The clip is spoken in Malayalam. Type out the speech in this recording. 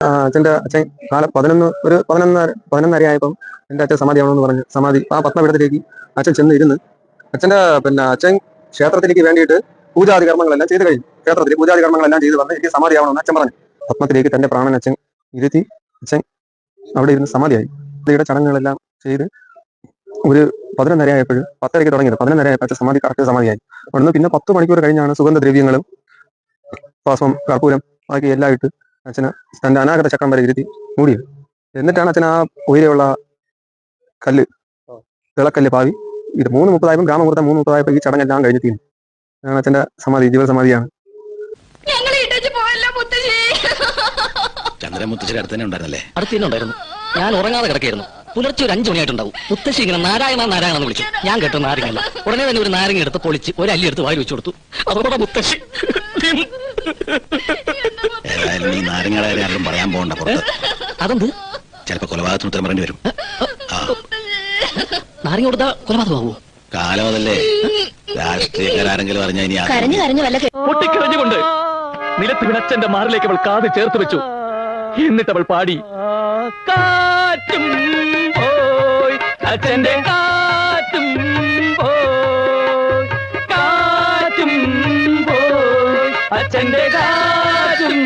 അച്ഛൻ കാലം 11:30 എന്റെ അച്ഛൻ സമാധിയാവണമെന്ന് പറഞ്ഞ് സമാധി ആ പത്മപീഠത്തിലേക്ക് അച്ഛൻ ചെന്ന് ഇരുന്ന് അച്ഛൻ ക്ഷേത്രത്തിലേക്ക് വേണ്ടിയിട്ട് പൂജാതി കർമ്മങ്ങളെല്ലാം ചെയ്ത് കഴിഞ്ഞു. ക്ഷേത്രത്തിൽ പൂജാതി കർമ്മങ്ങളെല്ലാം ചെയ്ത് വന്ന് എനിക്ക് സമാധിയാവണമെന്ന് അച്ഛൻ പറഞ്ഞു. പത്മത്തിലേക്ക് തന്റെ പ്രാണൻ അച്ഛൻ ഇരുത്തി അച്ഛൻ അവിടെ ഇരുന്ന് സമാധിയായി. ഇതിയുടെ ചടങ്ങുകളെല്ലാം ചെയ്ത് ഒരു 11:30 10:30 തുടങ്ങിയത്. 11:30 അച്ഛൻ സമാധി കറക്റ്റ് സമാധിയായി. അവിടുന്ന് പിന്നെ 10 മണിക്കൂർ കഴിഞ്ഞാണ് സുഗന്ധദ്രവ്യങ്ങളും ഭസ്മം കർപ്പൂരം ബാക്കി എല്ലാം ഇട്ട് അച്ഛന് തന്റെ അനാഗത ചക്രം വരെ ഇരുത്തി മൂടിയത്. എന്നിട്ടാണ് അച്ഛൻ ആ ഉയരെയുള്ള കല്ല് തിളക്കല്ല് പാവി ഇത് 3:30 ഗ്രാമമുഹൂർത്തം 3:30 ഈ ചടങ്ങെല്ലാം കഴിഞ്ഞ് തീരും. അച്ഛന്റെ സമാധി ജീവ സമാധിയാണ്. ചന്ദ്രൻ മുത്തശ്ശേരി അടുത്ത് തന്നെ ഉണ്ടായിരുന്നല്ലേ? അടുത്ത് തന്നെ ഉണ്ടായിരുന്നു. ഞാൻ ഉറങ്ങാതെ കിടക്കായിരുന്നു. പുലർച്ചെ ഒരു 5 മണിയായിട്ടുണ്ടാവും. മുത്തശ്ശി ഇങ്ങനെ നാരായണ നാരായണ എന്ന് വിളിച്ചു. ഞാൻ കേട്ടു നാരങ്ങല്ല. ഉടനെ തന്നെ ഒരു നാരങ്ങ എടുത്ത് പൊളിച്ച് ഒരു അല്ലി എടുത്ത് വാരി വെച്ചു കൊടുത്തു. അതോടെ മുത്തശ്ശി ഏതായാലും നീ നാരങ്ങയുടെ കാര്യം ആരും പറയാൻ പോകണ്ട പുറത്ത്. അതെന്ത്? ചിലപ്പോ കൊലപാതകത്തിന് ഉത്തരം പറയേണ്ടി വരും. നാരങ്ങ കൊടുത്താ കൊലപാതകമാവോ? കാലം അതല്ലേ. രാഷ്ട്രീയക്കാരെങ്കിലും അറിഞ്ഞ ഇനി പൊട്ടിക്കരഞ്ഞുകൊണ്ട് നിലത്ത് വിണച്ചന്റെ മാറിലേക്ക് അവൾ കാത് ചേർത്ത് വെച്ചു. എന്നിട്ട് അവൾ പാടി, കാറ്റും പോയി അച്ഛന്റെ കാറ്റും പോയി, കാറ്റും പോയി അച്ഛന്റെ കാറ്റും